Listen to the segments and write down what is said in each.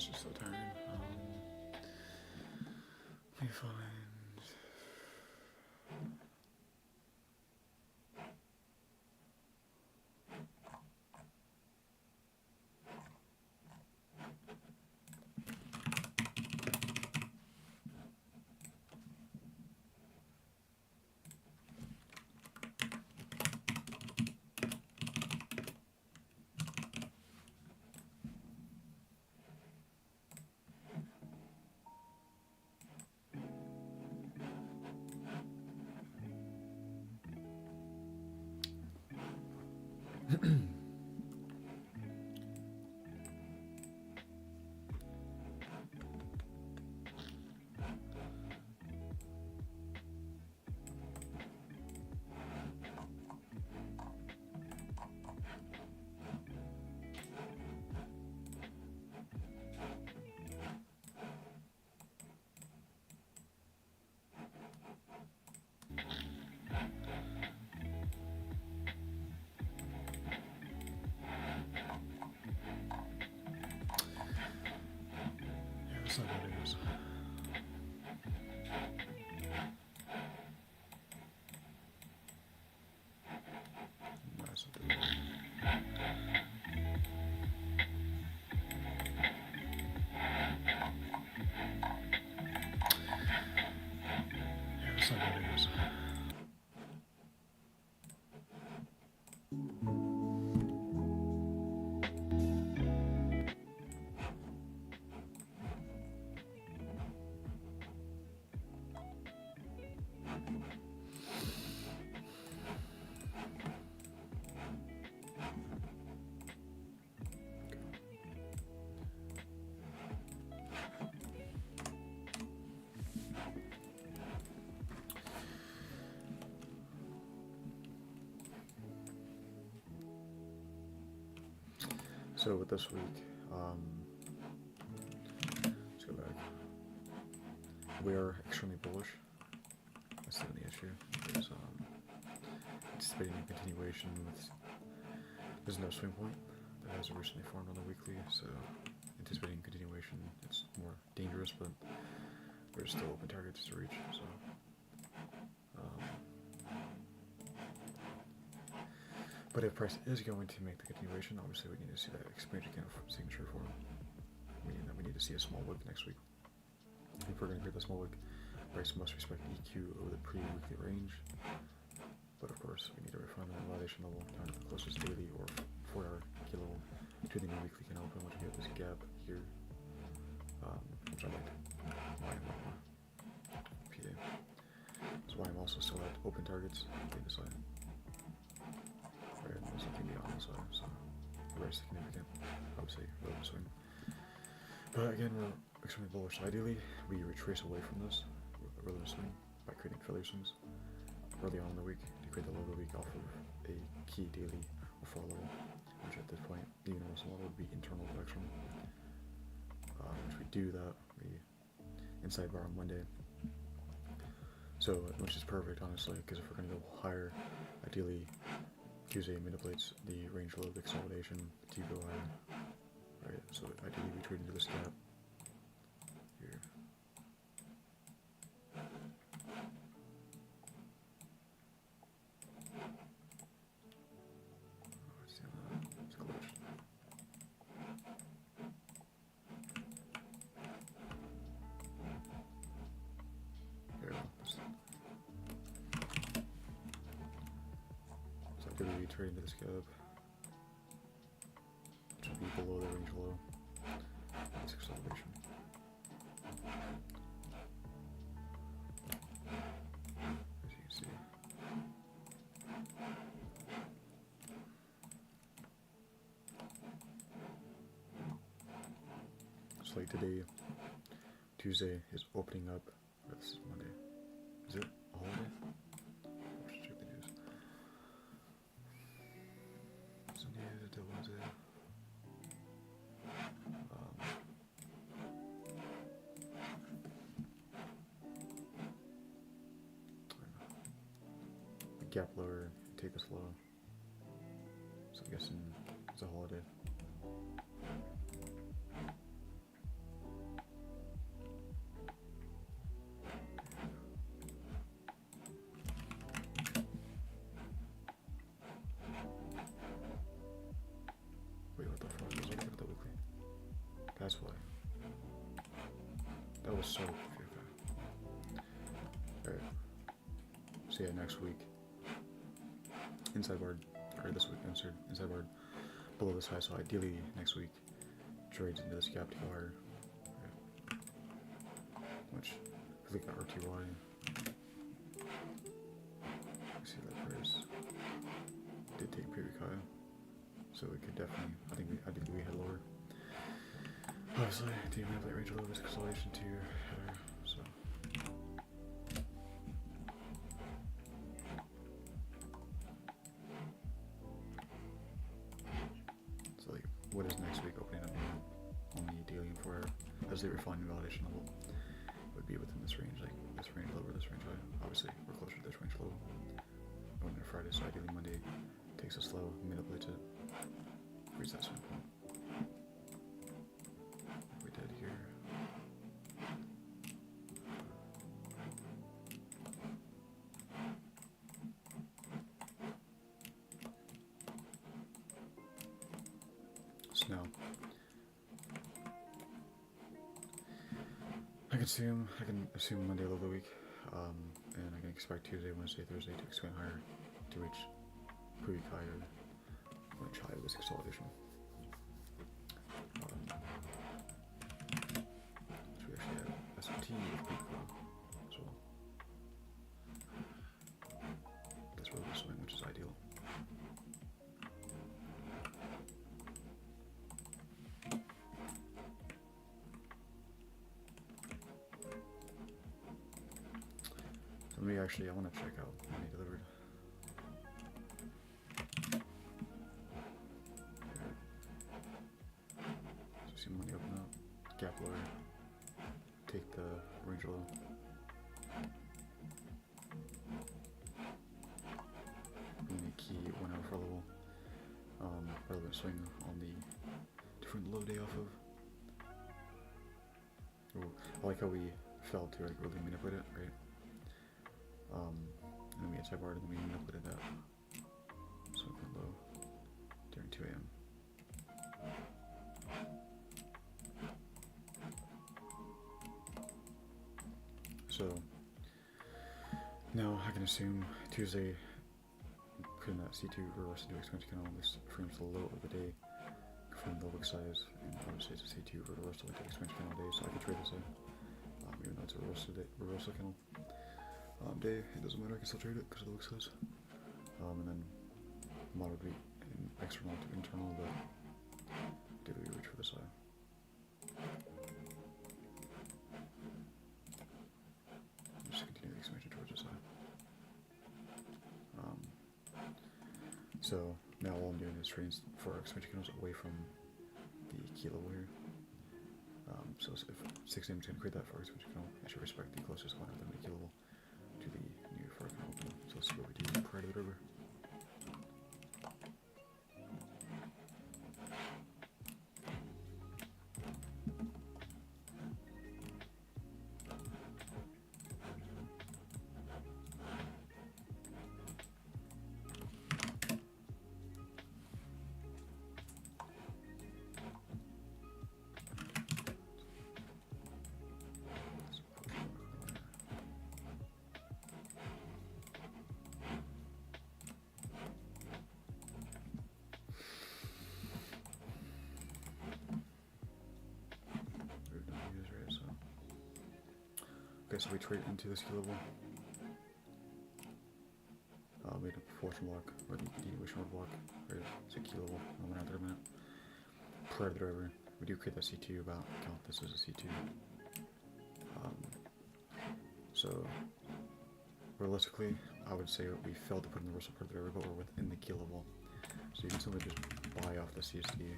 it's just so tiring. Let me find. Yeah, that's not what it is. That's not the Yeah, that's not what it is. So with this week, let's go back. We are extremely bullish. That's the only issue. Is anticipating a continuation with. There's no swing point that has originally formed on the weekly, so anticipating continuation. It's more dangerous, but there's still open targets to reach. So. But if price is going to make the continuation, obviously we need to see that expansion count signature for it. Meaning that we need to see a small wick next week. If we're going to create the small wick, price must respect EQ over the pre-weekly range. But of course, we need to refine the validation level down to the closest daily or 4-hour kilo to the new weekly can open, which we have this gap here, which I like. PA. That's why I'm also still at open targets on the side. Right, also can be on the side, so very significant. I would say relative swing. But again, we're extremely bullish. Ideally, we retrace away from this relative swing by creating failure swings early on in the week to create the low of the week off of a key daily or fall level, which at this point the universal level would be internal direction. Which we do that, we inside bar on Monday. So, which is perfect honestly, because if we're going to go higher, ideally Tuesday manipulates the range low of the consolidation to go higher. Right, so ideally we trade into this gap here. It's glitched. There we go. So ideally we trade into this gap. Which would be below the range low. This acceleration. As you can see. It's like today, Tuesday is opening up. This is Monday. Is it a holiday? I should check the news. Sunday to Wednesday. Gap lower, take this low. So I'm guessing it's a holiday. That was so okay. Alright. So yeah, next week. Inside board, or this week, inside board below this high, so ideally next week trades into this gap to go higher. Okay. Which, if we got RTY, see that price did take pretty high, so we could definitely, I think we had lower. Obviously, do you have that range of low risk consolidation to header, so. So like, what is next week opening up on the daily and 4 hour as the refined validation level would be within this range, like this range low or this range high. Obviously, we're closer to this range low. Going into Friday, so ideally Monday takes us low, manipulates it, reach that swing point. We did here. So now I can assume Monday low of the week, and I can expect Tuesday, Wednesday, Thursday to expand higher to reach pre-week higher, much higher this consolidation. So we actually have S&T with peak low as well. That's where we're swing, which is ideal. So me actually, I want to check out money delivered. So see money open up, gap lower, take the range low. And the key 1 hour for level. Relevant swing on the different low day off of. Ooh, I like how we fell to like really manipulate it, right? And then we inside board and then we manipulated that. So we low during 2 AM. So now I can assume Tuesday putting that C2 reverse into expansion canal, this frames the low of the day from the wick size, and obviously it's a C2 reversal into expansion canal day, so I can trade this in, even though it's a reversal canal day, it doesn't matter, I can still trade it because of the wick size. And then moderately external to internal, but do we reach for this high? Just continue the expansion towards this high. So now all I'm doing is trading for expansion candles away from the key level here. So if 6 AM is going to create that for expansion candle, I should respect the closest one of them to the key level to the new for candle. So let's see what we do prior to the river. Okay, so we trade into this key level. We had a fortune block, or the continuation block, right? It's a key level, 1 hour, 30 minute. Prior to the driver, we do create that C2, about count this as a C2. So, realistically, I would say we failed to put in the reversal part of the driver, but we're within the key level. So you can simply just buy off the CSD.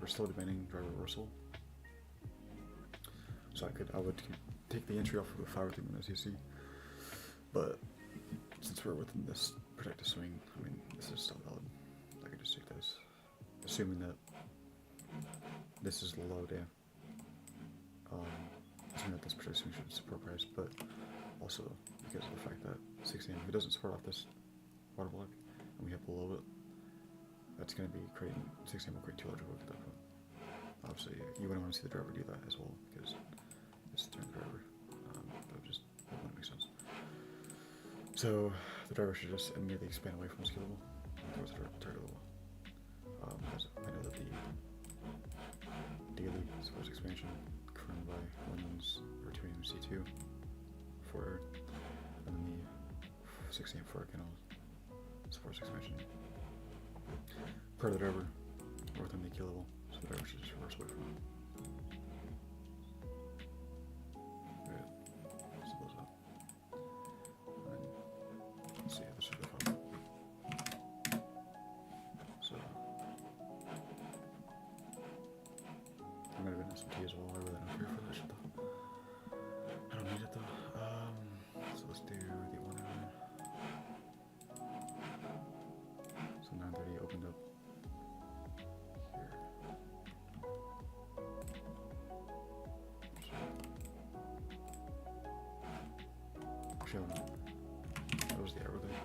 We're still demanding driver reversal. So I would take the entry off of the 5 minute CC, but since we're within this protective swing, I mean, this is still valid. I could just take this, assuming that this is the low day. Assuming that this protective swing should support price, but also because of the fact that 6 AM, if it doesn't support off this water block, and we hit below it, that's going to be creating, 6 AM will create 2 larger wick at that point. Obviously, obviously you wouldn't want to see the driver do that as well because it's turn the driver. That wouldn't make sense. So the driver should just immediately expand away from his key level towards the target level. As I know that the daily force expansion confirmed by Williams or 2 C2 for and then the 16 for Kennel force expansion. Per the driver or within the key level, so the driver should just reverse away from it. As well. I really don't care for that shit though. I don't need it though. So let's do the 1 hour. So 9:30 opened up here. Actually, that was the hour thing.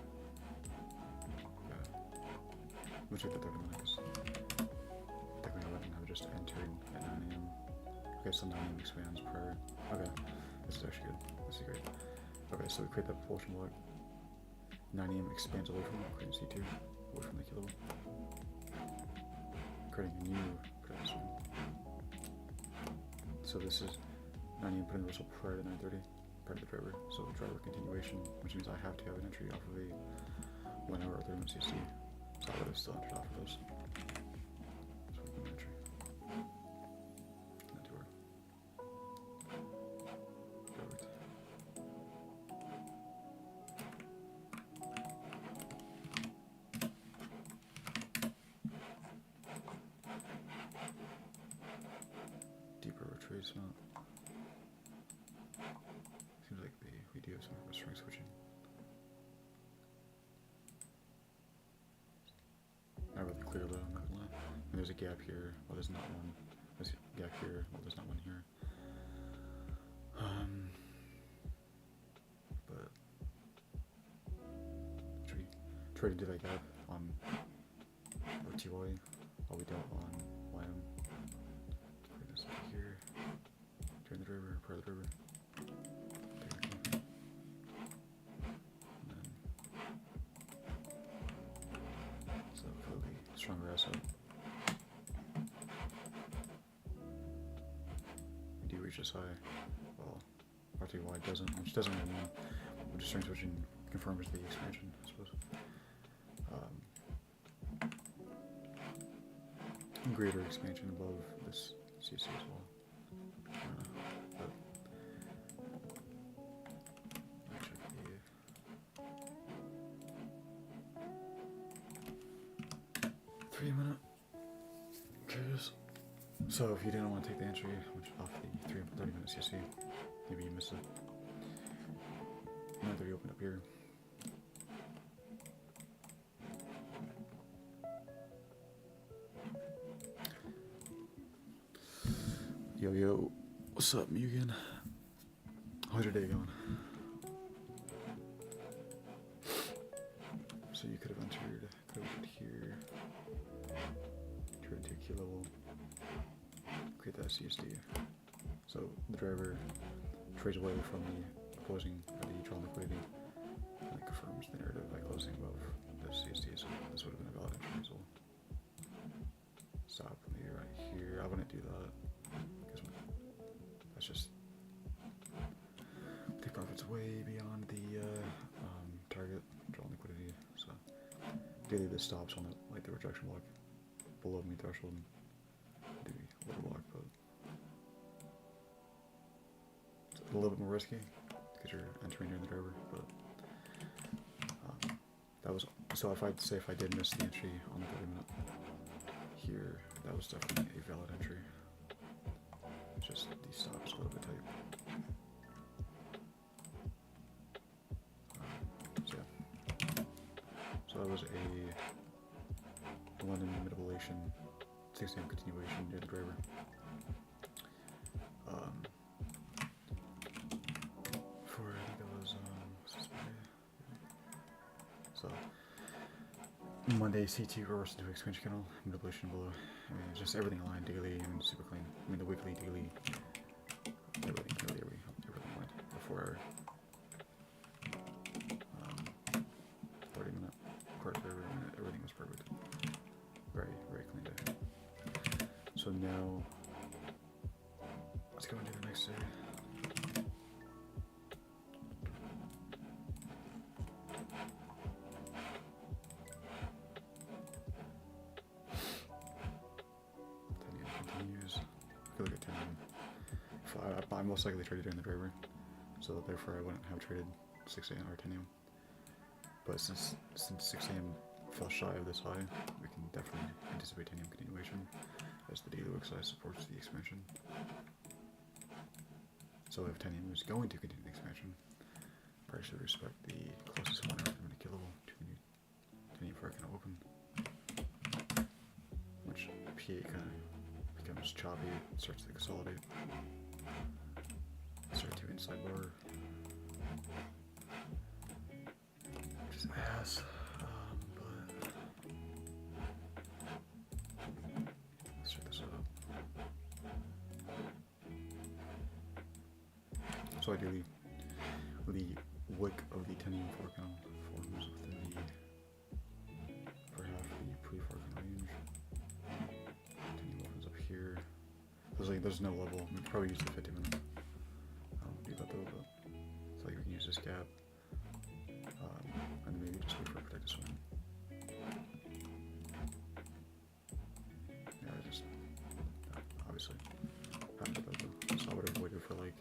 Yeah. We'll check the 30 minutes. Technically, I wouldn't have just entered at 9 AM. Okay, so 9 AM expands prior. Okay, this is actually good. This is great. Okay, so we create that propulsion block. 9 AM expands away from it, creating C2, away from the key level. Creating a new production swing. So this is 9 AM put in reversal prior to 9:30, prior to the driver. So the driver continuation, which means I have to have an entry off of a 1 hour or 30 minute CC. So I would have still entered off of those. Retracement. Seems like we do have some string switching. Not really clear though, I'm not gonna lie. And there's a gap here, well there's not one. There's a gap here, well there's not one here. But should we try to do that gap on OTY while we don't on YM? Here, turn the driver, part of the driver. And then, so hopefully stronger asset. We do reach this high. Well, RTY doesn't, which doesn't really mean we're just string switching confirms the expansion, I suppose. Greater expansion above this CC as well. But check the 3 minute. Okay, so if you didn't want to take the entry off the 30 minute CC, maybe you missed it. 9:30 opened up here. Yo, what's up, Mugen? How's your day going? So you could have entered here, turn to key level, create that CSD. So the driver trades away from the opposing or the drawn liquidity and it confirms the narrative by closing above the CSD. So this would have been a valid entry as well. Stop me right here. I wouldn't do that. Just take profits way beyond the target drawn liquidity. So daily this stops on the rejection block below me threshold. Do a little block, but it's a little bit more risky because you're entering near the driver. But that was so. If I did miss the entry on the 30 minute here, that was definitely a valid entry. Just the stop is a little bit tight. So yeah. So that was a London manipulation, 6 AM continuation near the driver. For I think that was so Monday CT reverse into expansion kennel, manipulation below. I mean, just everything aligned daily and super clean. I mean, the weekly, daily, everything aligned before our 30-minute part of every minute. Everything was perfect. Very, very clean day. So now let's go into the next day. I most likely traded during the driver, so therefore I wouldn't have traded 6 AM or 10 AM. But since 6 AM fell shy of this high, we can definitely anticipate 10 AM continuation as the daily wick size supports the expansion. So if 10 AM is going to continue the expansion, price should respect the closest 1 hour minute key level to the new 10 AM before it can open. Which P8 kind of becomes choppy, it starts to consolidate. Start to inside bar. Just ass. But let's start this up. So ideally, the wick of the 10 AM forecount forms within the for half the pre-forecount range. 10 AM opens up here. There's no level. We could probably use the 50-minute. So you can use this gap, and maybe just wait for a protected swing. Yeah, just obviously haven't done that. So I would have waited for like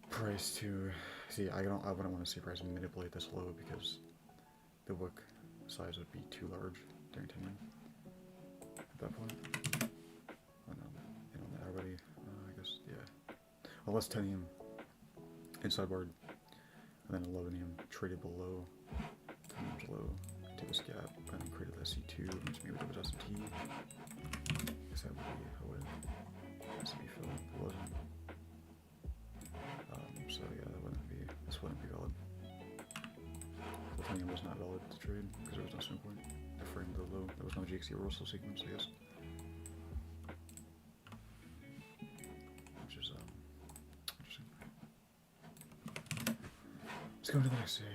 price to see. I wouldn't want to see price manipulate this low because the wick size would be too large during 10 AM at that point. And that already, I guess, yeah. Unless 10 AM inside board, and then 11 AM traded below, 10 AM's low to this gap, and then created that C2, which maybe there was S&T. I guess that would be how it has to be filled. It wasn't. So yeah, this wouldn't be valid. The 10 AM was not valid to trade because there was no swing point. The frame the low, there was no GXC reversal sequence, I guess. Let's go to the next day.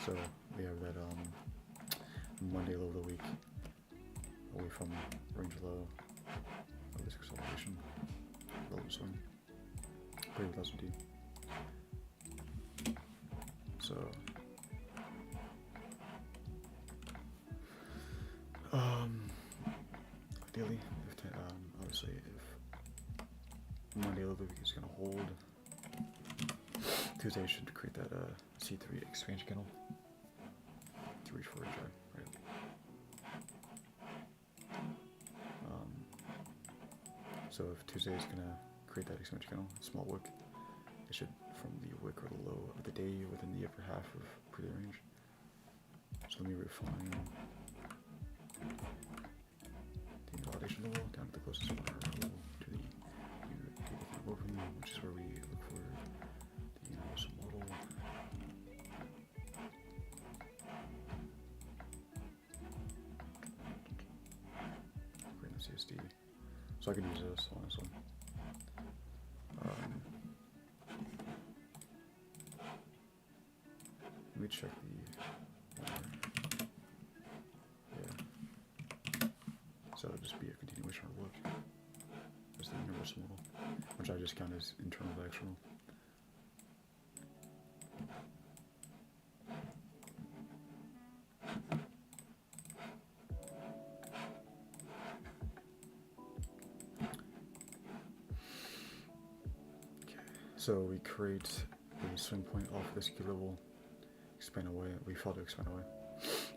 So we have that Monday low of the week away from range low of this acceleration. Relevant swing. Pretty with S&T. So, ideally, obviously, if Monday low of the week is going to hold, Tuesday should create that C3 expansion kennel to reach for a drive, right? So if Tuesday is going to create that expansion kennel, small wick, it should from the wick or the low of the day within the upper half of pre range. So let me refine the validation level down to the closest 1 hour level to the open, which is where we look for the universal model. Create the CSD. So I can use this honestly. Let me check the yeah. So it'll just be a continuation of look. There's the universal model, which I just count as internal to external. Okay, so we create a swing point off this key level. Expand away. We failed to expand away,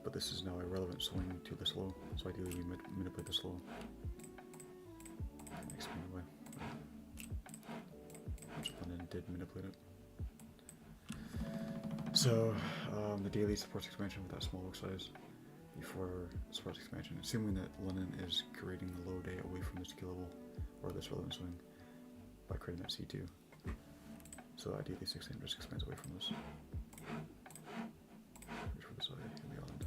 but this is now a relevant swing to this low. So ideally, we manipulate this low and expand away. Which London did manipulate it. So, the daily supports expansion with that small book size before supports expansion, assuming that London is creating the low day away from this key level or this relevant swing by creating that C2. So ideally 16 just expands away from this. Reach for the side and beyond.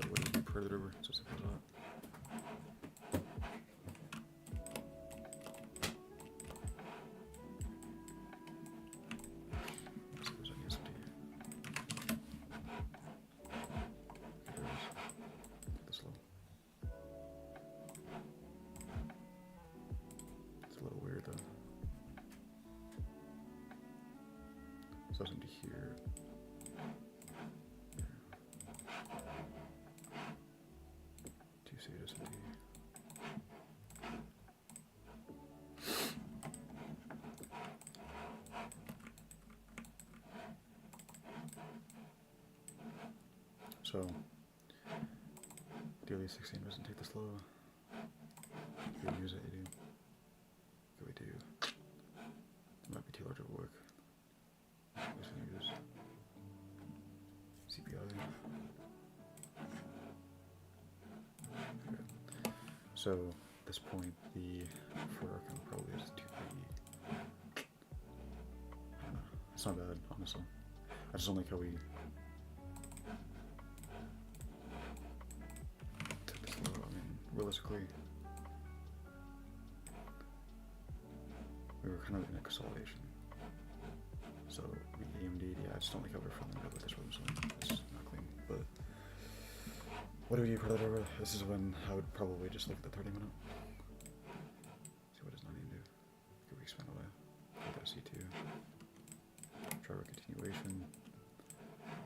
So what do you do per the river? So simple as that. So it's into here. Two series into so daily 16 doesn't take this low. You use it, you do. What do we do? It might be too large of a work. Just gonna use CPI. Okay. So at this point, the for our count probably is 2 it's not bad, honestly. I just don't like how we took this low. I mean, realistically, we were kind of in a consolidation. So we AMD'd, yeah, I just don't like how we're filling it up with this rhythm swing. It's not clean. But what do we do for that over? This is when I would probably just look at the 30-minute. See what does not even do. Could we expand away? Create that C2. Try our continuation.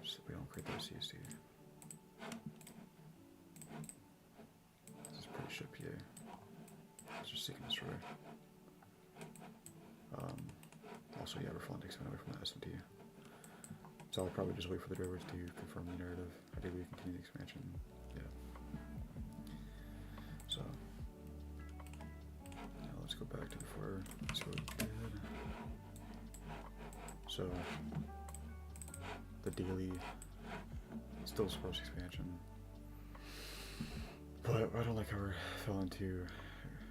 Just so we don't create that CST. This is pretty shit PA. It's just seeking destroy. Also, yeah, we're falling to expand away from that SMT. So I'll probably just wait for the drivers to confirm the narrative. Ideally, we continue the expansion. Yeah. So now let's go back to before. See what we did. So the daily still supports expansion, but I don't like how we're failing to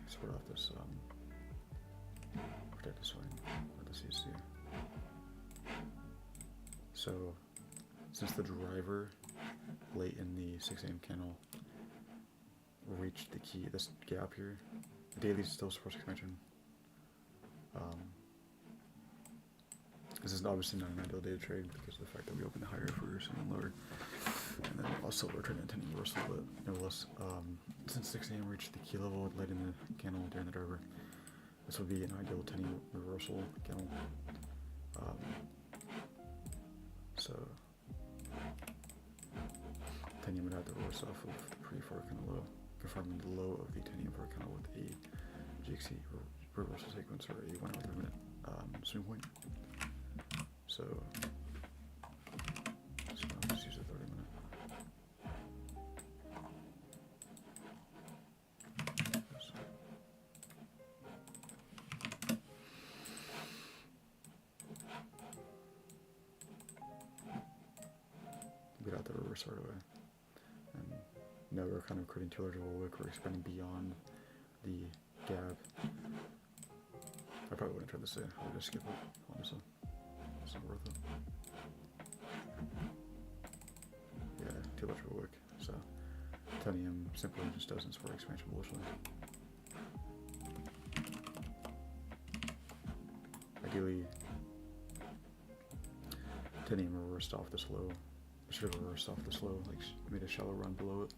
support off this protect the swing with the CSC. So since the driver late in the 6 AM candle reached the key, this gap here, the daily still supports expansion. This is obviously not an ideal day to trade because of the fact that we opened higher first and then lower, and then also we're trading a 10 reversal, but nevertheless, since 6 AM reached the key level late in the candle during the driver, this would be an ideal 10 reversal candle. So 10 would have to reverse off of the pre-4 candle low, confirming the low of the 10 for a candle with a GXC reversal sequence or a 1 hour 3 minute swing point. So I'll just use a 30-minute. Get out the reverse right away. And now we're kind of creating too large of a wick. We're expanding beyond the gap. I probably wouldn't try this day. I would just skip it, honestly. It's not worth it. Yeah, too much of a wick. So 10 AM simply just doesn't support expansion bullshit. Ideally, 10 AM reversed off this low. I should have reversed off this low, like made a shallow run below it,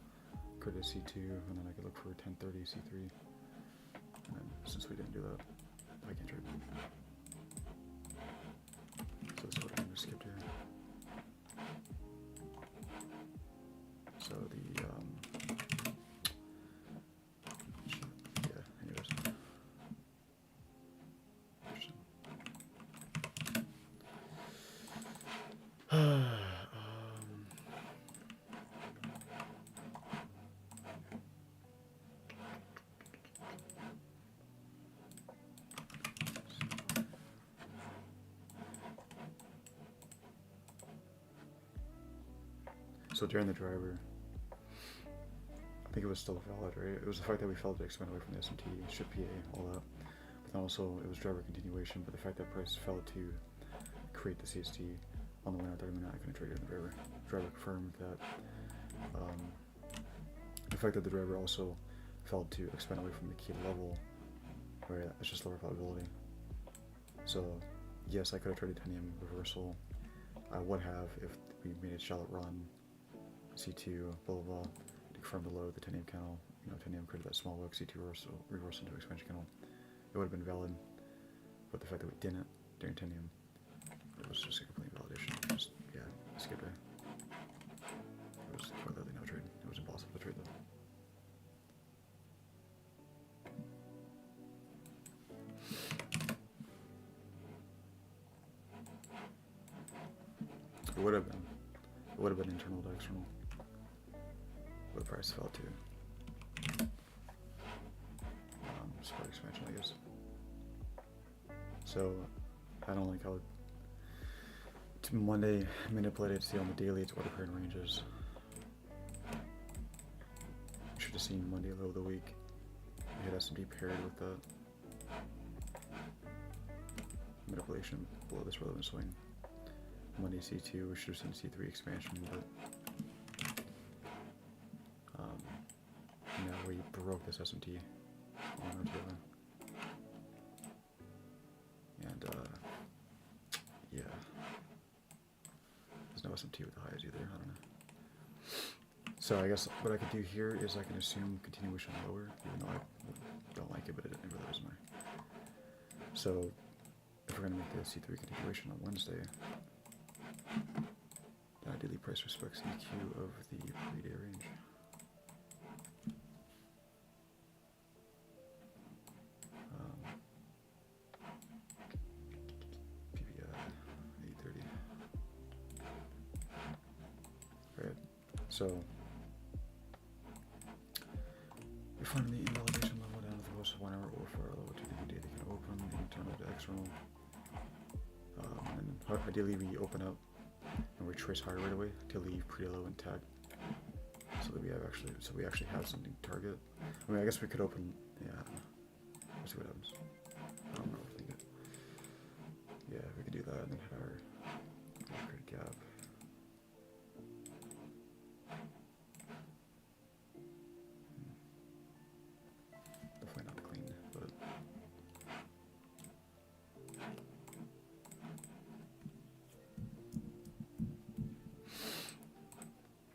created a C2, and then I could look for a 1030 C3. And then since we didn't do that, I can't trade. So that's what I'm gonna skip here. So the yeah, anyways. Interesting. So during the driver, I think it was still valid, right? It was the fact that we failed to expand away from the SMT, ship PA, all that. But then also it was driver continuation, but the fact that price failed to create the CST on the 1 hour 30 minute, I couldn't trade it in the driver. Driver confirmed that the fact that the driver also failed to expand away from the key level, right? It's just lower probability. So yes, I could have traded titanium reversal. I would have if we made a shallow run, C2, blah blah blah, to confirm the low of the titanium candle. You know, titanium created that small wick, C2 reversal into expansion candle. It would have been valid, but the fact that we didn't during titanium, it was just a complete validation. Just, yeah, skip it. It was quite literally no trade. It was impossible to trade though. It would have been. It would have been internal to external. But the price fell to support expansion, I guess. So I don't like how Monday manipulated to see on the daily its order pair and ranges. Should have seen Monday low of the week. We had S&P paired with the manipulation below this relevant swing. Monday C2, we should have seen C3 expansion, but now we broke this S&T on our tail. And yeah, there's no S&T with the highs either, I don't know. So I guess what I could do here is I can assume continuation lower, even though I don't like it, but it really doesn't matter. So if we're going to make the C3 continuation on Wednesday, ideally price respects EQ of the pre-day range. PVI 830. Right. So we find the invalidation level down at the lowest 1 hour or 4 hour level to the day they can open internal to external. And ideally we open up and we trace higher right away to leave pre-low intact, so that we actually have something to target. I mean, I guess we could open, yeah. Let's see what happens. I don't know, overthink it. Yeah, we could do that and then hit our create a gap. Definitely not clean, but.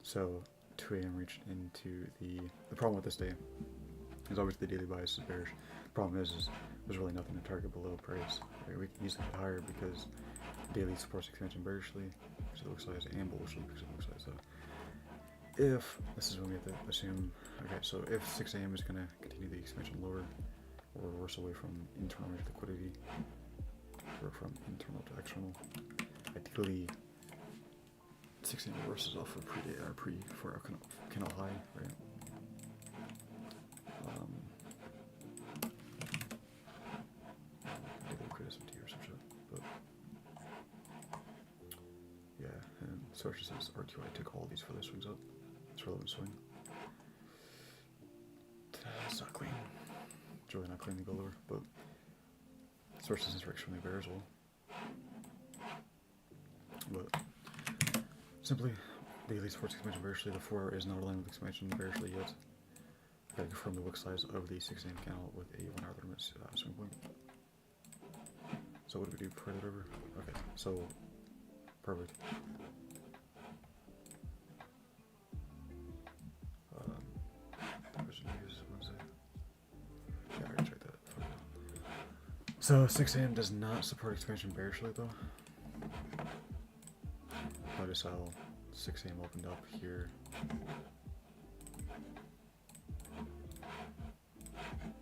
So 2 a.m. reached into the problem with this day is obviously the daily bias is bearish. The problem is there's really nothing to target below price. Right? We can easily hit higher because daily supports expansion bearishly because it looks size and bullishly because it looks size. So if this is when we have to assume, okay, so if 6 a.m. is going to continue the expansion lower or reverse away from internal range liquidity or from internal to external, ideally 6 a.m. reverses off of pre-day or for our candle high, right? Maybe we'll create SMT or some shit, but yeah. And sources says RQI took all these for the swings up. It's relevant swing. It's not clean. It's really not clean to go lower, but sources is extremely bare as well. But simply, daily supports expansion bearishly. The 4 hour is not aligned with expansion bearishly yet. I gotta confirm the wick size of the 6 a.m. candle with a 1 hour limit swing point. So what do we do? Put it over. Okay, so perfect. Yeah, I already checked that. So 6 a.m. does not support expansion bearishly though. Notice how 6 a.m. opened up here.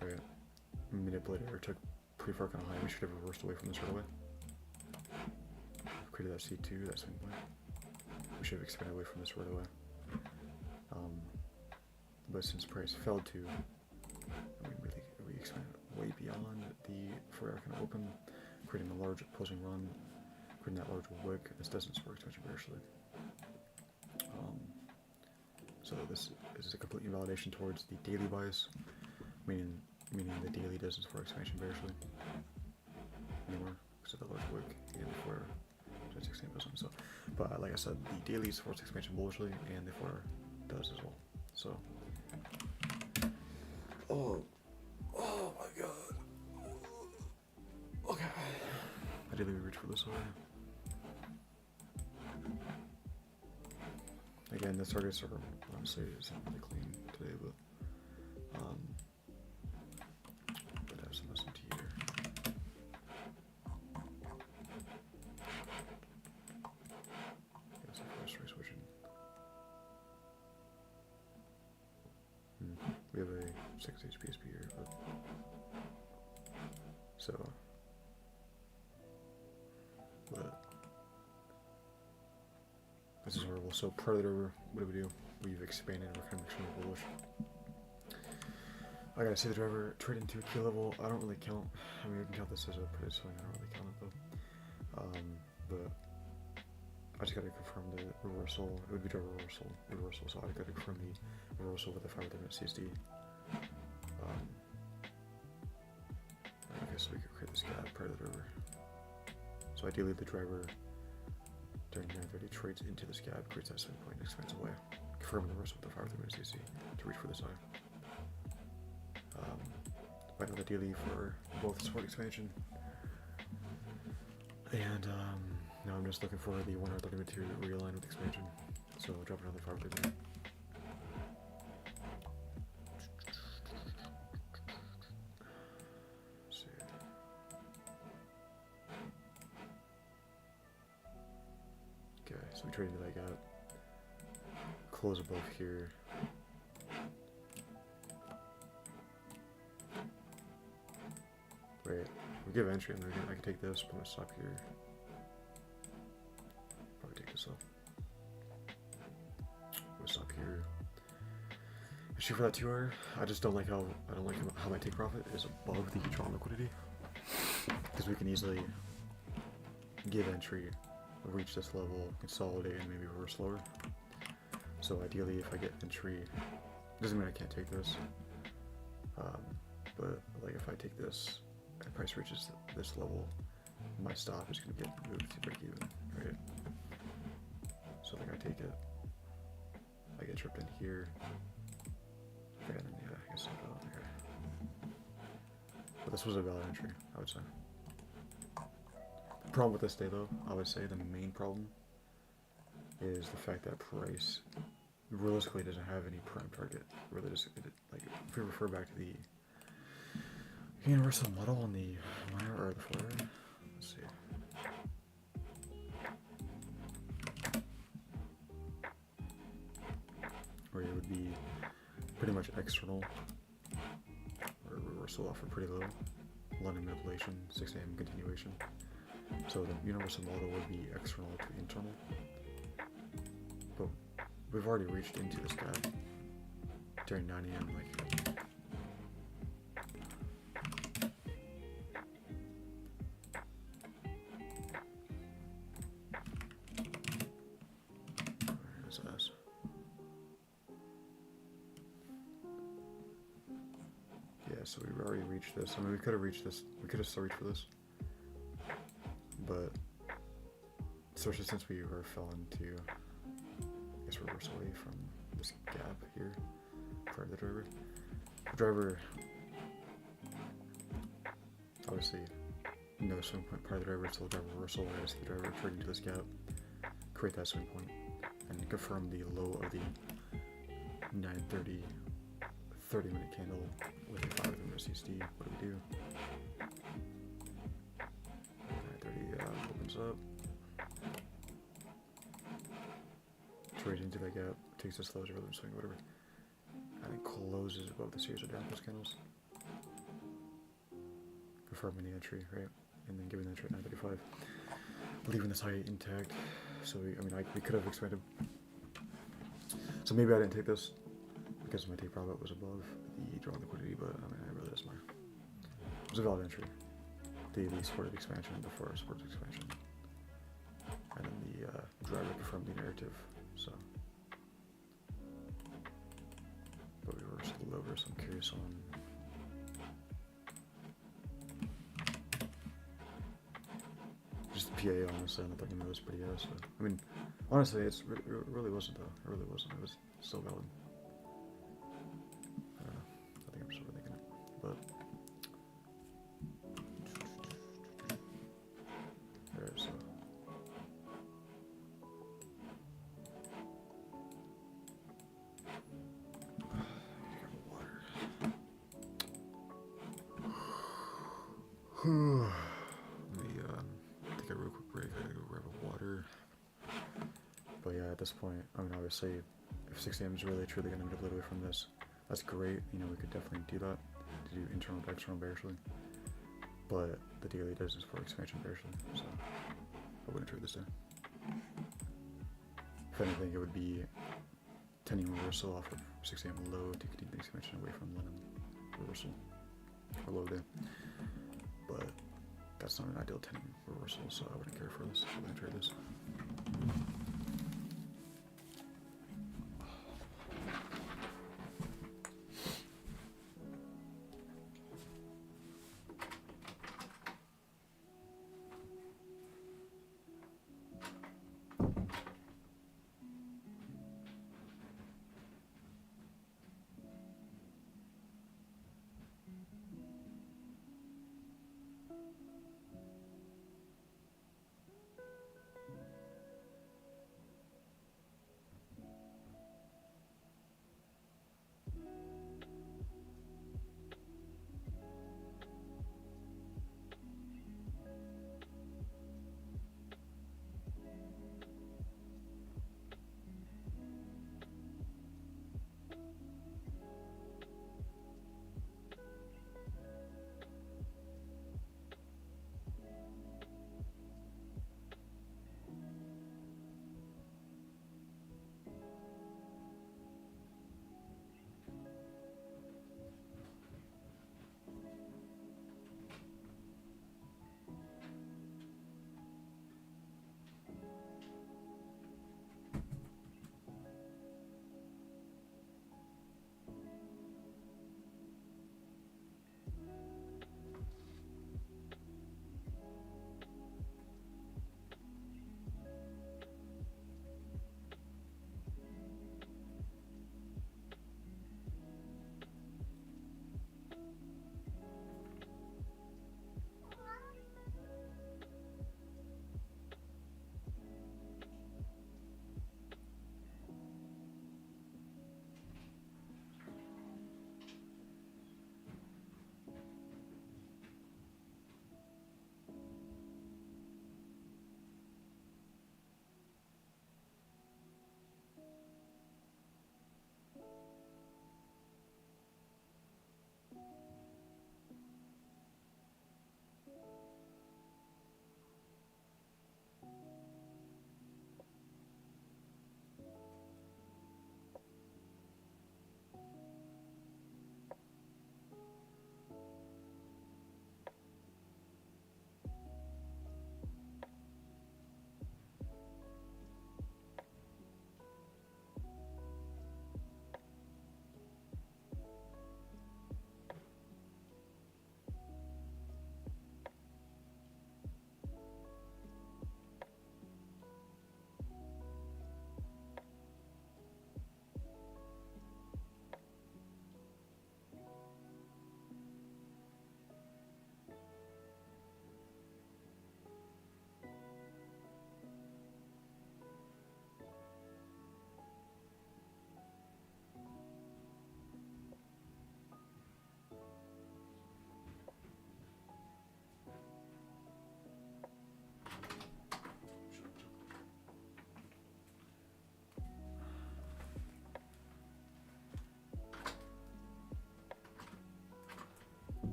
Right. Manipulated or took pretty far kind of high. We should have reversed away from this right away. Created that C2, that swing point. We should have expanded away from this right away. But since price fell to, we expanded way beyond the 4 hour kind of open, creating a large opposing run. Creating that large wick. This doesn't support expansion bearishly. So this is a complete invalidation towards the daily bias, meaning the daily doesn't support expansion bearishly anymore because of the large wick and the flare. 16 doesn't. So, but like I said, the daily supports expansion bullishly, and the flare does as well. So, oh my god. Okay. Ideally, we reach for this way. Again, the targets are honestly it's not really clean today, but have some SMT here. Yeah, so first we're switching. We have a 6 HPSP here, but so this is horrible. So Predator, what do? We've expanded, we're kind of extremely bullish. I gotta see the driver trade into a key level. I don't really count. I mean, we can count this as a Predator swing. I don't really count it though. But I just gotta confirm the reversal. It would be driver reversal. So I gotta confirm the reversal with the 5 minute CSD. Okay, so we could create this gap Predator. So ideally, the driver during 9:30 trades into this gap, creates that swing point, and expands away. Confirm the reversal with the 5 minute CSD to reach for this eye. Find out the daily for both support expansion. And now I'm just looking for the 130 minute to realign with expansion. So I'll drop another 530 minute. Okay, so we trade into that gap. Close above here. Wait, we give entry and I can take this, put my stop here. Probably take this off. Put my stop here. I shoot for that 2R. I just don't like how my take profit is above the draw liquidity. Because we can easily give entry, reach this level, consolidate, and maybe reverse lower. So ideally, if I get entry, doesn't mean I can't take this. But like if I take this, and price reaches this level, my stop is going to get moved to break even, right? So like I take it, I get tripped in here, okay, and then yeah, I guess I'll go, okay. But this was a valid entry, I would say. The problem with this day though, I would say the main problem is the fact that price realistically doesn't have any prime target. Really just, like if we refer back to the universal model on the wire or the flare, let's see. Where it would be pretty much external or reversal offer pretty low, London manipulation, 6 AM continuation. So the universal model would be external to internal. But we've already reached into this gap during 9 AM, like so we've already reached this. I mean, we could have reached this. We could have still reached for this. But, especially since we were fell into, I guess, reverse away from this gap here for the driver. The driver, obviously, no swing point part of the driver, so the driver reversal, whereas the driver trade into this gap, create that swing point, and confirm the low of the 9:30 30-minute candle with a 5 minute CSD. What do we do? 9:30 opens up. Trades into that gap, takes this low, rhythm swing, whatever. And it closes above the series of down close candles. Confirming the entry, right? And then giving the entry at 9:35. Leaving this high intact. So we could have expanded. So maybe I didn't take this because my take profit was above the draw liquidity, but I mean, it really doesn't matter. It was a valid entry. The supported expansion before supported expansion. And then the driver confirmed the narrative, so. lower, so I'm curious on. Just the PA, honestly, and I thought it was pretty ass. So, I mean, honestly, it really wasn't though. It really wasn't. It was still valid. I think I'm just overthinking it, but. Alright, so. Let me take a real quick break. I gotta go grab a water. But yeah, at this point, I mean, obviously, if 6 a.m. is really truly gonna manipulate away from this, that's great. You know, we could definitely do that to do internal to external bearishly. But the daily does is for expansion bearishly, so I wouldn't trade this day. If anything, it would be tending reversal off of 6 a.m. low to continue the expansion away from Lennon reversal or low day. But that's not an ideal tending reversal, so I wouldn't care for this. I wouldn't trade this.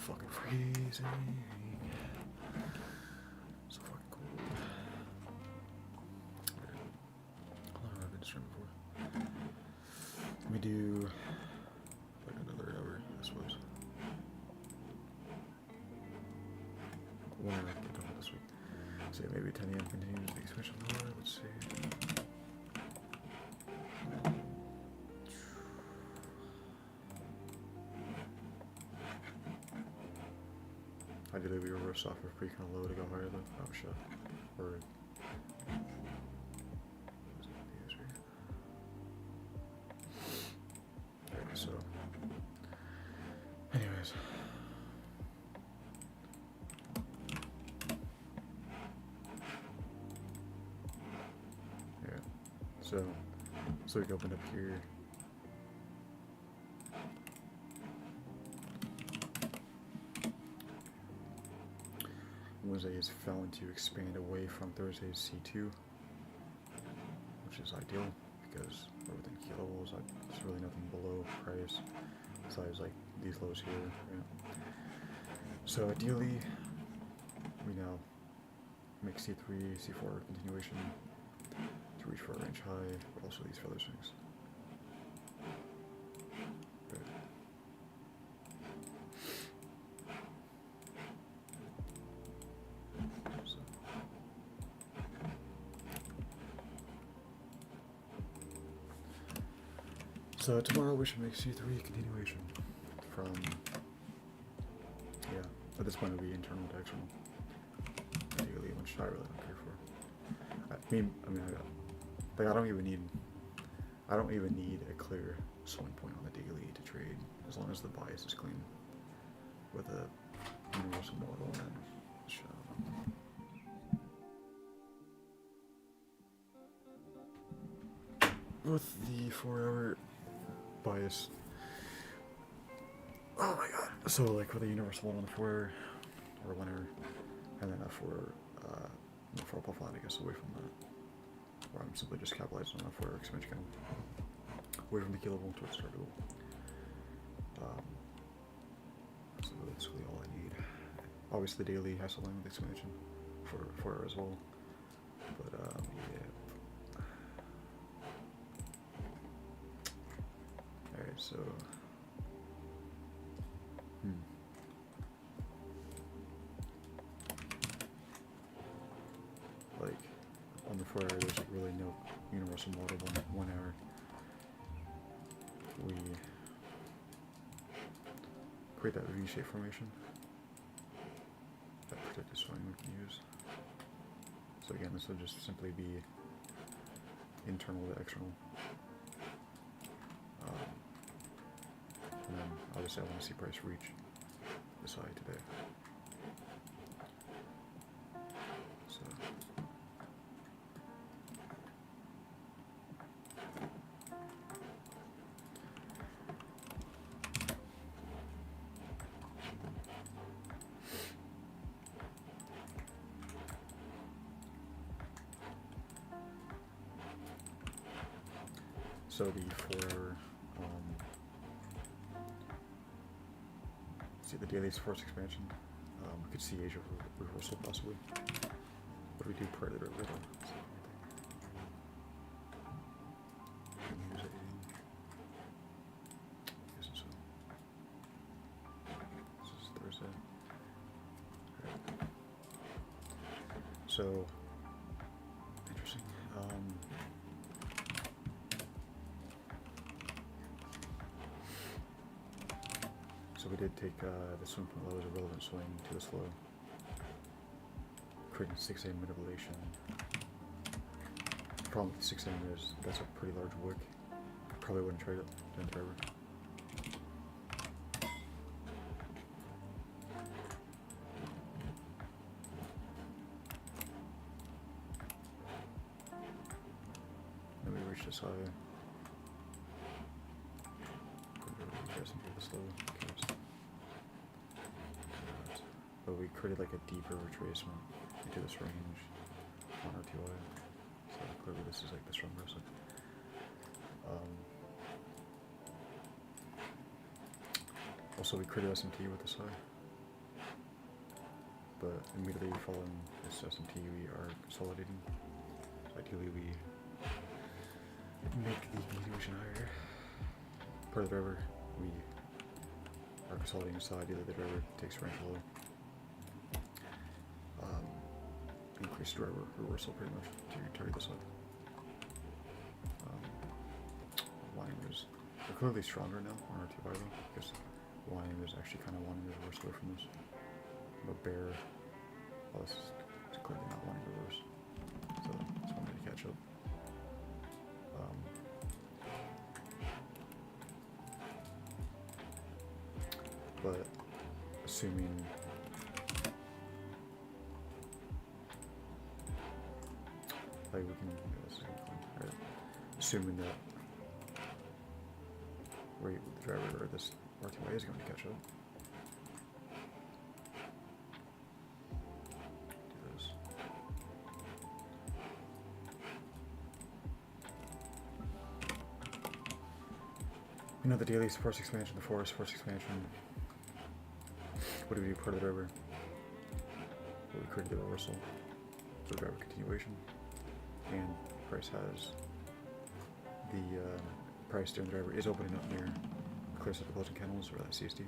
fucking freezing. So fucking cold. How long have I been streaming for? Let me do like another hour, I suppose. One hour, get done with this week. So yeah, maybe 10 AM continues the expansion lore. Let's see. Ideally, we were software pretty kind of low to go higher though. Oh shit. Or. Okay, so. Anyways. Yeah. So we can open up here. Wednesday is found to expand away from Thursday's C2, which is ideal because everything key levels, there's really nothing below price besides like these lows here. Yeah. So ideally, we now make C3, C4 continuation to reach for a range high, but also these feather swings. So tomorrow we should make C3 continuation from, yeah, at this point it'll be internal to external, ideally, which I really don't care for. I mean, like I don't even need a clear swing point on the daily to trade, as long as the bias is clean with a universal model and with the 4-hour bias. Oh my god. So like with a universal one on the 4 or 1 hour, and then a 4 puff line, I guess, away from that. Or I'm simply just capitalizing on a 4 expansion count. Away from the key level towards the target level. That's basically all I need. Obviously the daily has to align with expansion for 4 hour as well. But yeah. Alright, so like on the 4 hour there's like really no universal model on 1 hour. We create that V-shaped formation, that protected swing we can use. So again, this will just simply be internal to external. And then obviously I want to see price reach this high today. So the 4 hour, see the daily's force expansion. We could see Asia reversal possibly. What do we do prior to the riddle? This is Thursday. Right. So interesting. So we did take the swing point low as a relevant swing to the slow, creating 6 AM manipulation. The problem with the 6 AM is that's a pretty large wick. Probably wouldn't trade it then forever. Then we reach this high. But we created like a deeper retracement into this range on our TY. So clearly this is like the stronger side. Also we created SMT with this high. but immediately following this S&P we are consolidating. So ideally we make the continuation higher. Per the driver, we are consolidating side, either the driver takes range low. Increase driver reversal pretty much to target this side. Liners are clearly stronger now on R2 though, because liners actually kind of wanting to reverse away from this. But bear, well, this is clearly not wanting to reverse, so it's wanting to catch up. But assuming like we can, right? Assuming that the driver or this RTY is going to catch up. Do this. You know the daily supports expansion, the forest supports expansion. What do we do per the driver? Well, we created the reversal, so driver continuation, and price has the price during the driver is opening up near clear set of closing candles or that CSD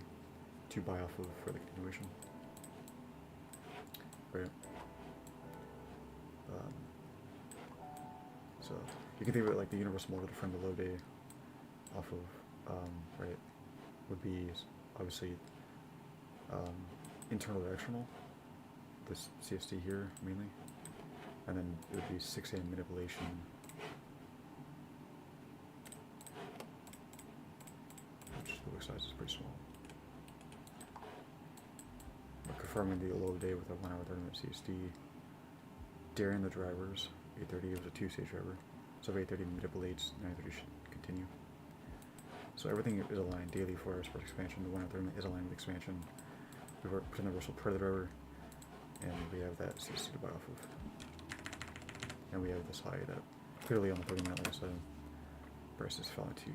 to buy off of for the continuation. Right. So you can think of it like the universal model to frame the low day off of right would be obviously internal directional, this CSD here mainly, and then it would be 6 AM manipulation, which the wick size is pretty small. But confirming the low day with a 1 hour 30 minute CSD during the drivers, 8:30 was a 2-stage driver, so if 8:30 manipulates, 9:30 should continue. So everything is aligned daily for our sports expansion. The 1 hour 30 minute is aligned with expansion. We've put in the reversal per the driver, and we have that CSD to buy off of. And we have this high that clearly on the 30 minute, like I said, price is falling to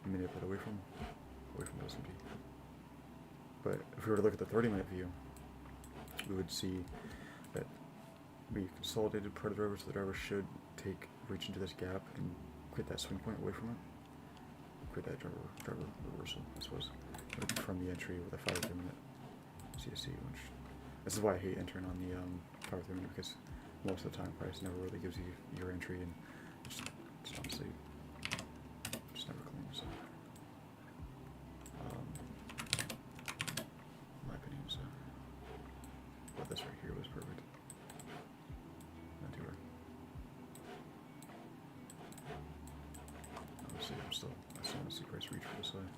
manipulate away from the S&P. But if we were to look at the 30 minute view, we would see that we consolidated per the driver, so the driver should reach into this gap and create that swing point away from it. Create that driver reversal, I suppose, from the entry with a 5 or 3 minute CSC, which this is why I hate entering on the 5 or 3 minute, because most of the time price never really gives you your entry, and it's honestly just never clean. So my opinion, so but this right here was perfect. Not too hard. Obviously I still want to see price reach for this side.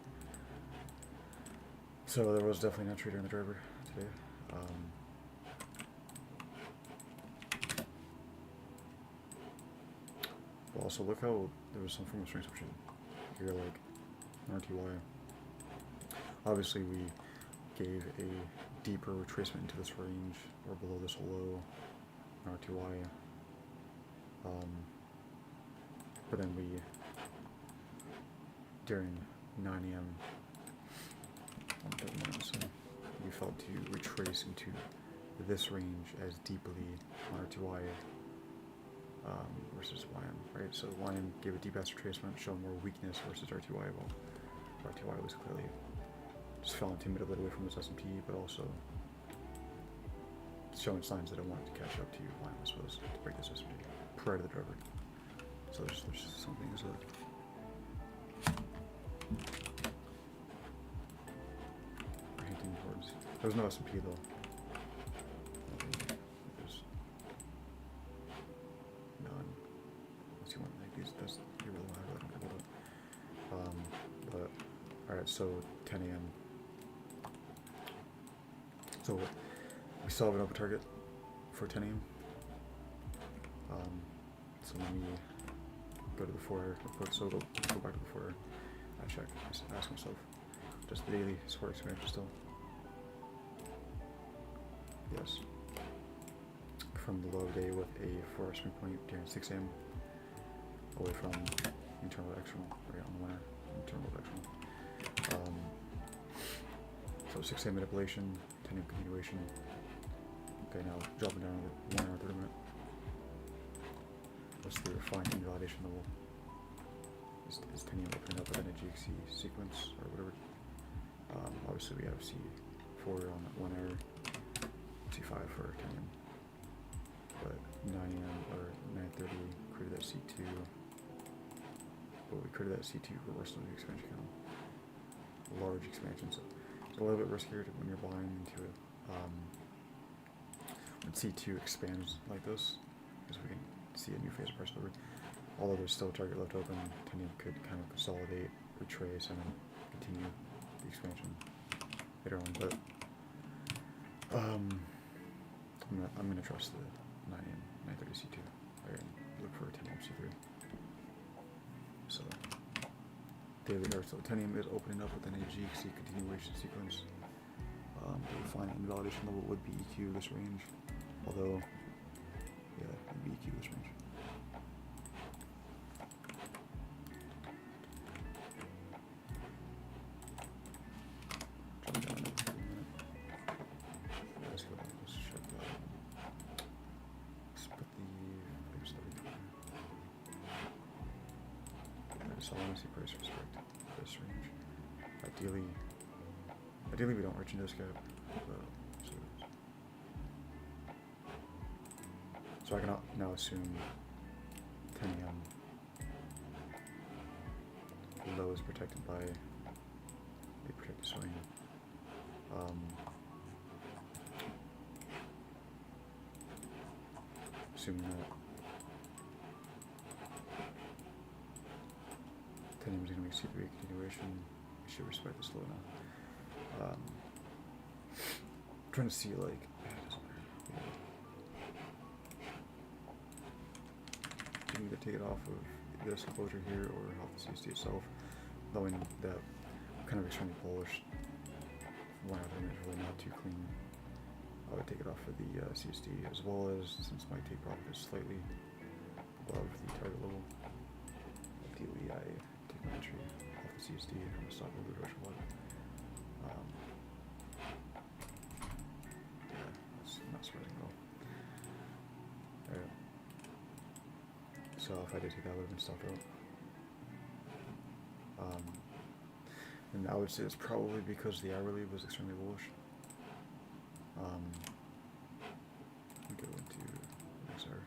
So there was definitely an entry during the driver today. But also look how there was some form of strength switching here, like RTY. Obviously we gave a deeper retracement into this range or below this low RTY. But then we, during 9 AM, so we felt to retrace into this range as deeply on RTY versus YM, right? So YM gave a deep ass retracement, showing more weakness versus RTY. Well, RTY was clearly just fell into a bit away from this S&P, but also showing signs that it wanted to catch up to YM, I suppose, to break this S&P prior to the driver. So there's some things that there was no S&P though. There's none. Unless you want like these, that's you really want to have that. I don't care about it. But alright, so 10 AM. So we still have an open target for 10 AM. So let me go to the 4 hour. So go back to the 4 hour. I check. Ask myself. Just the daily support expansion still. Yes. From the low day with a 4 hour swing point during 6 AM away from internal to external, right on the winner, internal to external. So 6 AM manipulation, 10 AM continuation, Okay, now dropping down to 1 hour 30 minute. What's the refined invalidation level? Is Tenium opening up within a GXC sequence or whatever? Obviously we have C4 on 1 hour, C5 for Tenium. But 9 AM or 9:30 created that C2. But we created that C2 reversal of the expansion count. Large expansion, so it's a little bit riskier when you're buying into it. When C2 expands like this, because we can see a new phase of price delivery. Although there's still a target left open, Tenium could kind of consolidate, retrace, and then continue the expansion later on. But I'm gonna trust the 9 AM 9:30 C2 and look for a Tenium C3. So. So Tenium is opening up within a GXC continuation sequence. The refined invalidation level would be EQ this range, although, yeah, it would be EQ this range. Drop down another 1 minute. Let's go down, let's check that. Let's put the figures 33. So I want to see price respect this range. Ideally we don't reach into this gap. So I can now assume Tenium low is protected by a protected swing. Assuming that Tenium is going to make C3 continuation, we should respect this low now. Trying to see like, can either take it off of this enclosure here or off the CST itself, knowing that kind of extremely bullish. One of them is really not too clean. I would take it off of the CST, as well as, since my take profit is slightly above the target level, ideally I take my entry off the CST and kind of stop over the direction one. Yeah, that's not surprising at all. Alright. So if I did take that, I would have been stopped out. And I would say it's probably because the hourly was extremely bullish. Go into XR.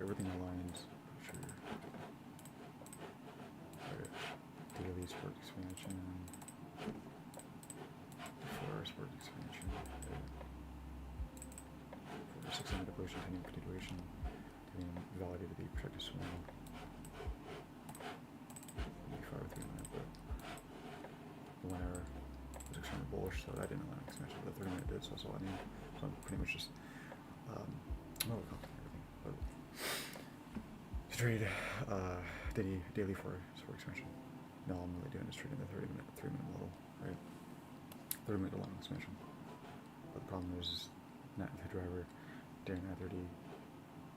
Everything aligns, for sure. Alright, daily sport expansion. 4-hour sport expansion. 600 depletion, Tenium continuation. Tenium validated the protected swing. 5 or 3 minute, but the 1 hour was extremely bullish, so I didn't allow an expansion, but the 30 minute did, so that's all I need. So I'm pretty much just everything. But to trade daily for expansion. No, I'm really doing is trading the 3 minute model, right? 30 minute long expansion. But the problem is not the driver during that 30.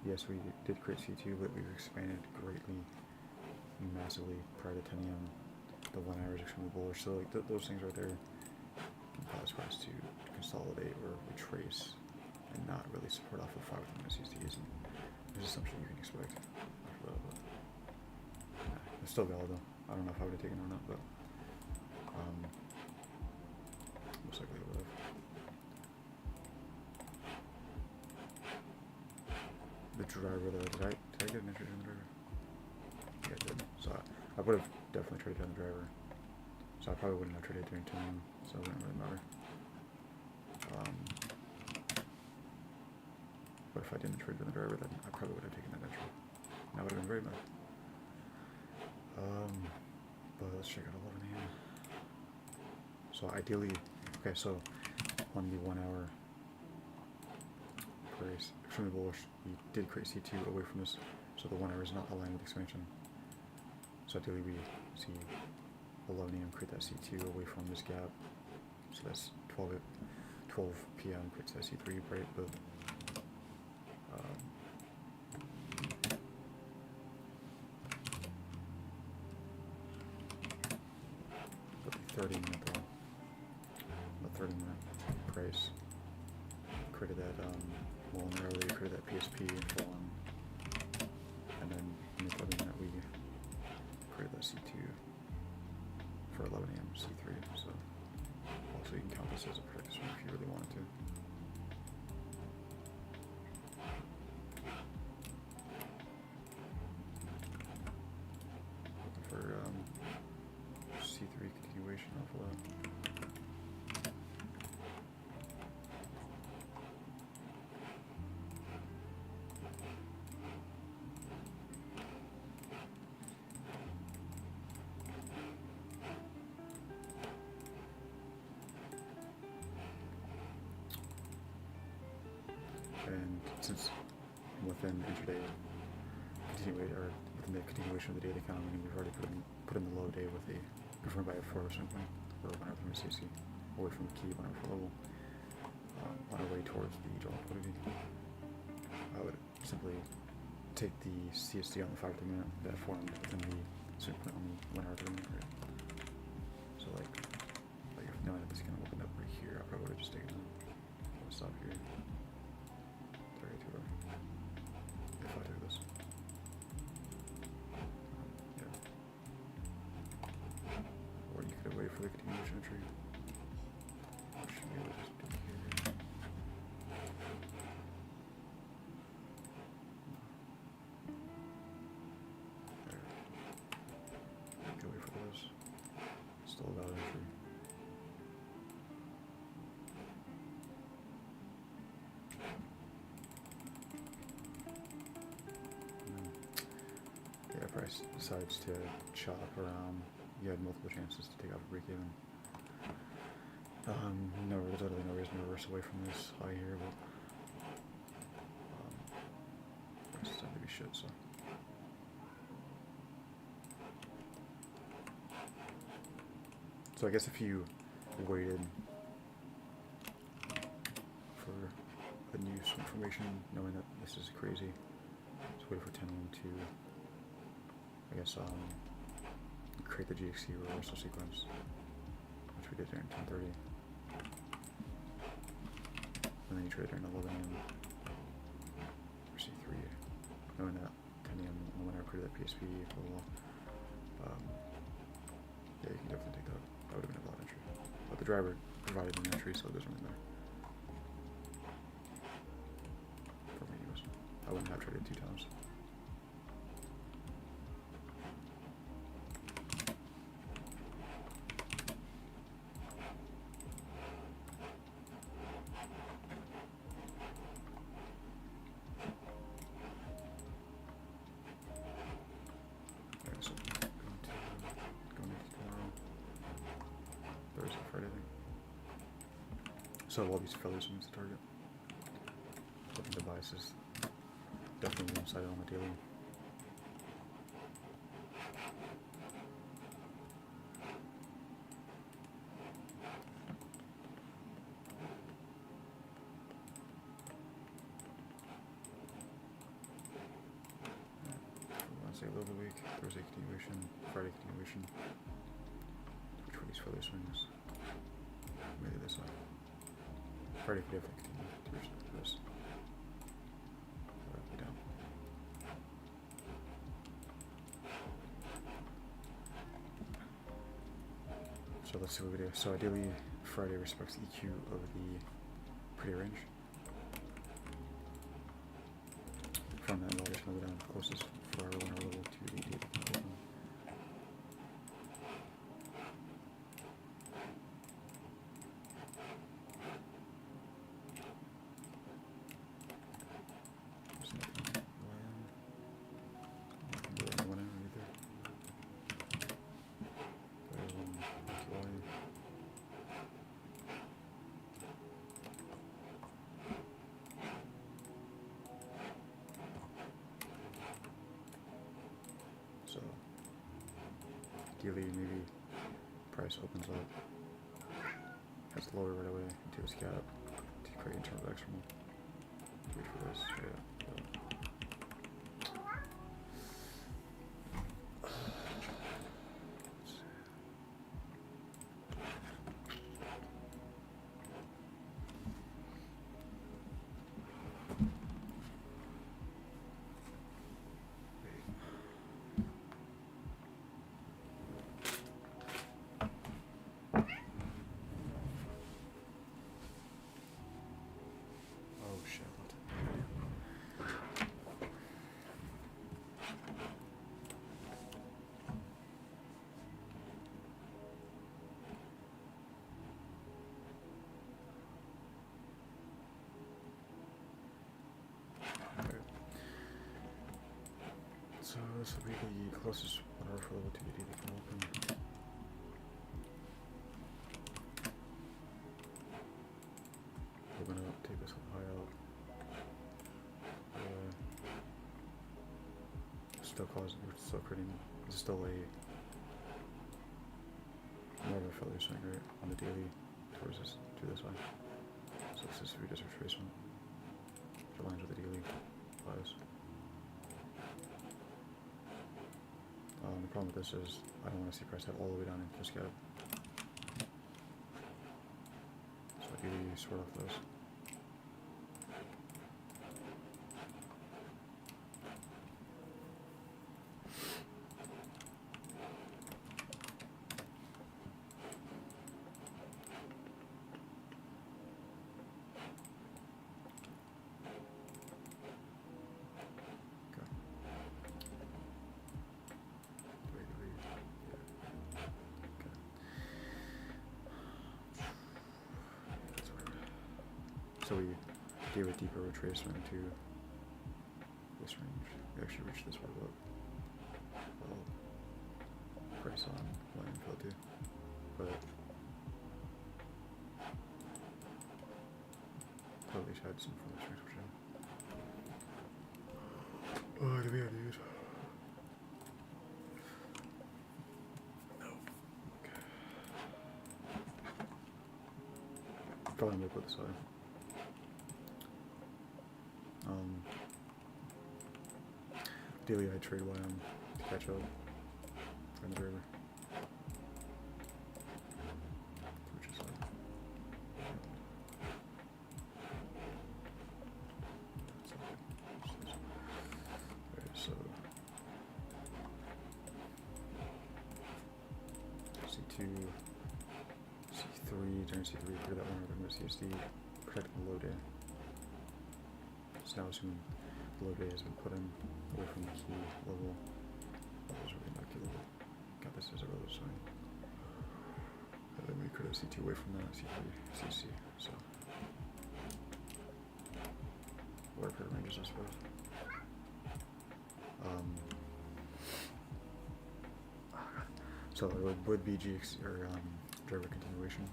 Yes, we did create C2, but we've expanded greatly, massively prior to Tenium. The 1 hour is extremely bullish, so like those things right there can cause price to consolidate or retrace and not really support off of 5 minute CSTs. And there's assumption you can expect. But it's still valid though. I don't know if I would have taken it or not, but most likely I would have. The driver though, did I get an entry on the driver? Yeah, I did. So I would have definitely traded on the driver. So I probably wouldn't have traded during Tenium, so it wouldn't really matter. But if I didn't trade on the driver, then I probably would have taken that entry. And that would have been very bad. But let's check out 11 AM. So ideally, okay, so on the 1 hour price, extremely bullish, we did create C2 away from this, so the 1 hour is not aligned with expansion. So ideally we see 11 AM create that C2 away from this gap, so that's 12 PM creates that C3, right? But 30-minute though. The 30-minute price. Created that well earlier created that PSP full on, and then in the 30-minute we created that C2 for 11 AM C3. So also you can count this as a practice run if you really wanted to. Looking for C3 continuation off of that. And since within intraday within the continuation of the daily count, meaning we've already put in the low day with the confirmed by a 4 something, or whenever from the CC, away from the key, whenever for level, on our way towards the draw liquidity. I would simply take the CSD on the 5 minute that formed within the swing point on the 1 hour 30 minute rate. So like if knowing that this is gonna open up right here, I probably would have just taken it. I'll stop here. If I do this. Yeah. Or you could wait for the continuation entry. Or should we just do here? There. You can wait for this. Still a valid entry. Price decides to chop around. You had multiple chances to take out a break even. There's literally no reason to reverse away from this high here, but it's time to be shit, so. So I guess if you waited for a new information, knowing that this is crazy, just wait for 10 to I guess create the GXC reversal sequence, which we did during 10:30, and then you trade during 11 AM for C3, knowing that 10 AM when I created that PSP for a while. Yeah, you can definitely take that. That would have been a lot entry, but the driver provided an entry, so it doesn't really matter. For me, I wouldn't have traded 2 times. So while these feathers swings the target. I think the bias is definitely one-sided on the daily. Wednesday low of the week, Thursday continuation, Friday continuation. Which one of these feather swings? Maybe this one. Friday could definitely continue through this. Be down. So let's see what we do. So ideally, Friday respects the EQ of the pretty range. From that level, just move it down closest for our 1 hour level to the data can open. So ideally maybe price opens up, has to lower right away into its gap to create internal external. Wait for this, yeah. So this will be the closest 1 hour for level 280 that can open. We're gonna take this one high out. Still causing, we're still creating, it's still a more of a failure swing right on the daily towards this, to this way. So this is just retracement. Which aligns with the daily bias. The problem with this is I don't want to see price head all the way down and just get. So I do sort off those. So we gave a deeper retracement to this range. We actually reached this one about price on landfill too. But probably should add some further strength for sure. Oh, do we have these? No. Okay. Probably gonna put this on. Daily I trade YM to catch up in the river. Which is like alright, so C2, C3, during C3 clear that one over with CSD, protecting the low day. So now assuming the low day has been put in away from the key level. That was really not key level. Got this as a relative swing. And then we could have C2 away from that, C3, CC. So, whatever ranges, I suppose. So it would be GX or driver continuation.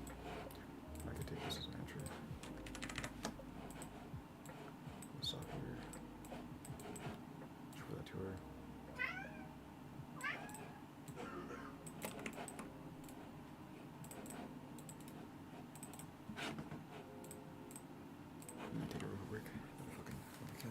I could take this as an entry. Stop here. For that tour. I'm gonna take a real break. Fucking cow.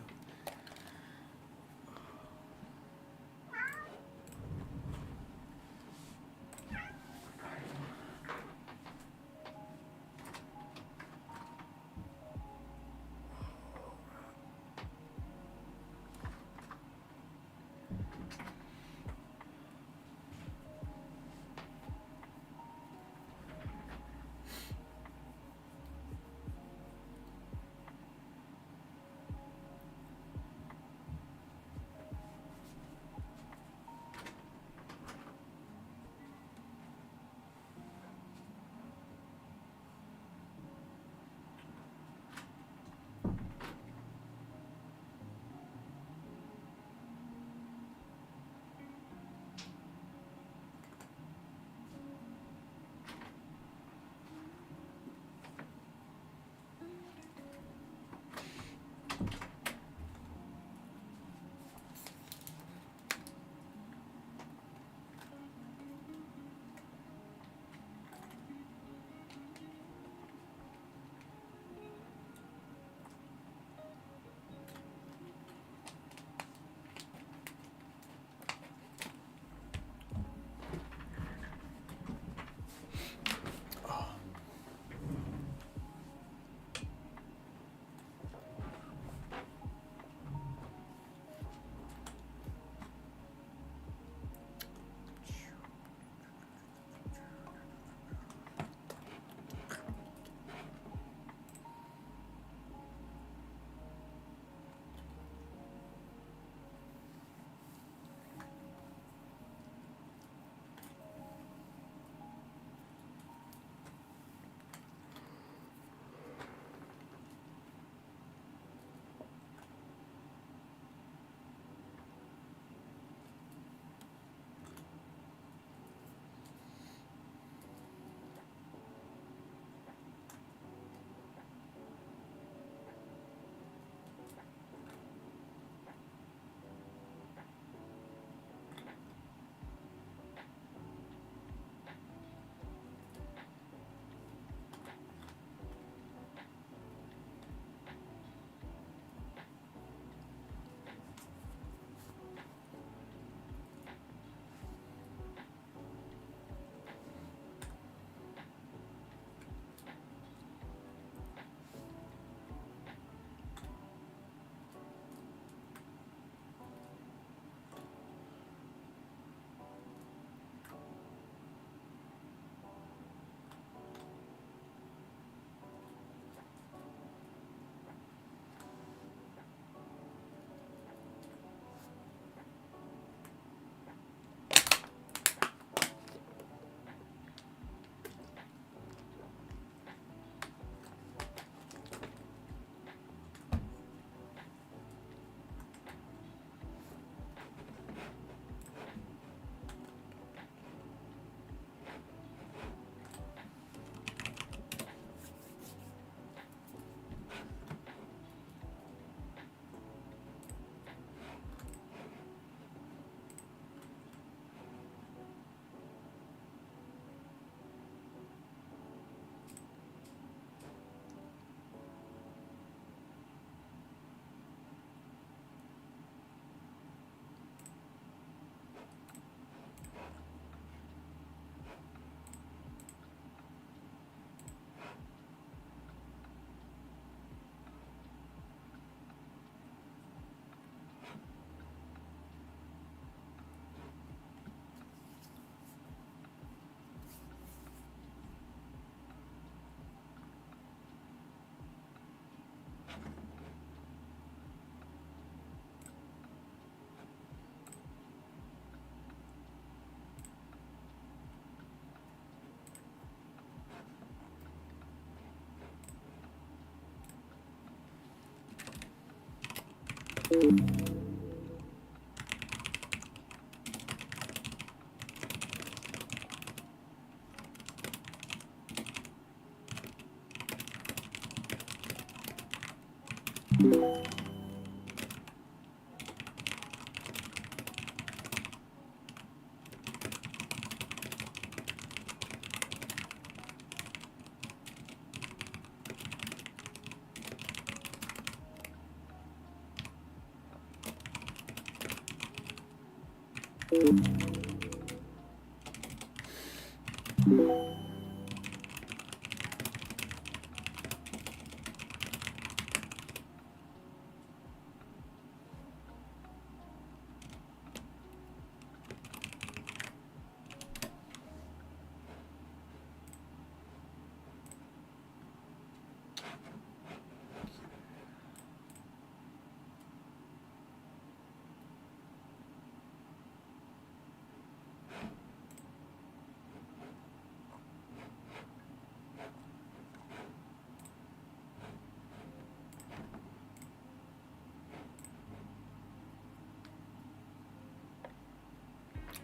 I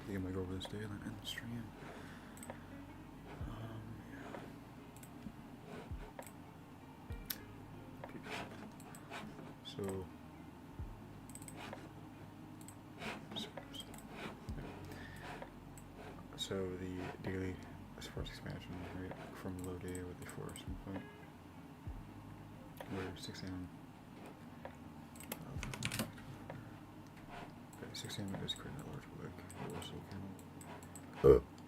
think I might go over this day and then end the stream. Yeah. So the daily sports expansion, right, from low day with the forest point, where 6 a.m. 6 a.m. is creating that large click. It also can.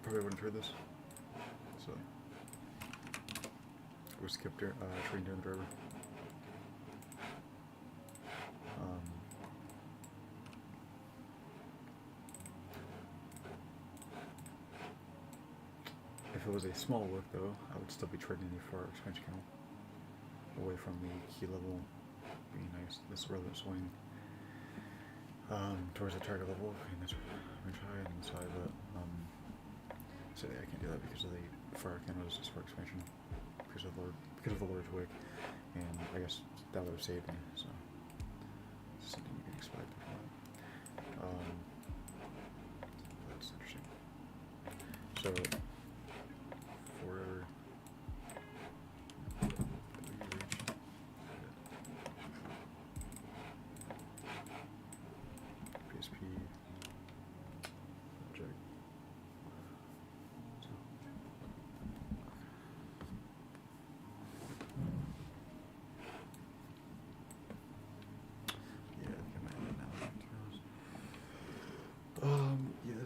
Probably wouldn't heard this. So we skipped train during the driver. If it was a small work though, I would still be trading the far expansion count away from the key level being nice, this relevant swing towards the target level, and this range high and this high, but so yeah, I can't do that because of the far canvas for expansion because of the large wick, and I guess that would have saved me, so it's something you can expect. That's interesting. So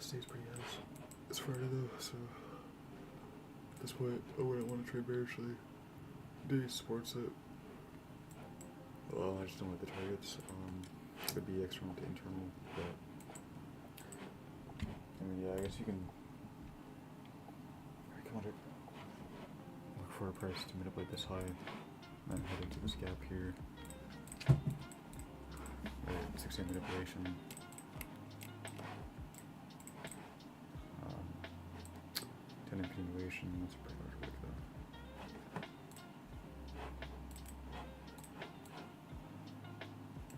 stays pretty nice. It's Friday though, so that's why I wouldn't want to trade bearishly. Day supports it. Well, I just don't like the targets. It could be external to internal, but I mean, yeah, I guess you can. Come on, look for a price to manipulate this high, and then head into this gap here. Right, 6 manipulation. 10 continuation, that's pretty much like that.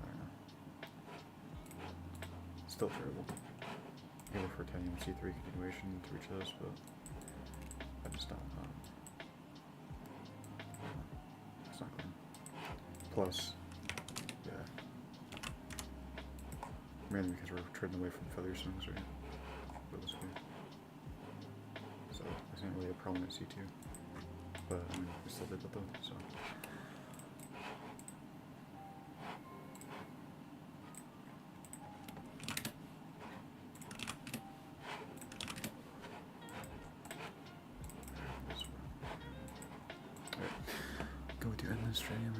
I don't know. Still terrible. I go for 10 C3 continuation to reach those, but I just don't. It's not clean. Plus, yeah. Mainly because we're trading away from the feather swings, right? Realistically. So this ain't really a prominent C2, but I mean, we still did that though, so. Alright, going to end this stream.